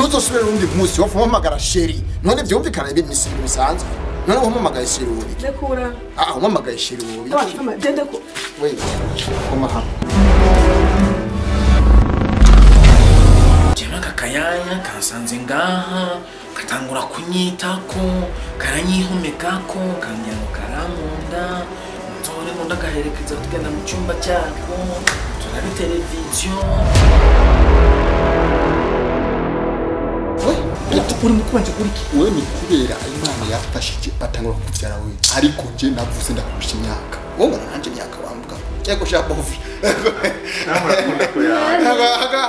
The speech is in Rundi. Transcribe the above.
ntuzosubire undi munsi wo kumamagara sheri none byumvikana ibi misiri bisanzwe none umamagaye sheri wowe Ndekura. umamagaye sheri wowe Abafama dende ko. wewe koma hapa Jema kakayanya kansanze ngaha katangura kunyitako karanyihomekako kanjyana karamunda ntore munda gaherekeza tugenda mu cyumba cyako turari televiziyo uri mukubanje kuri ki wewe ni kubera Imana yafashije batangura kuvyara wewe ariko je navuze ndakurusha imyaka wowe nanje imyaka wambuka yego shabovi Namwe akunda ko ya. aga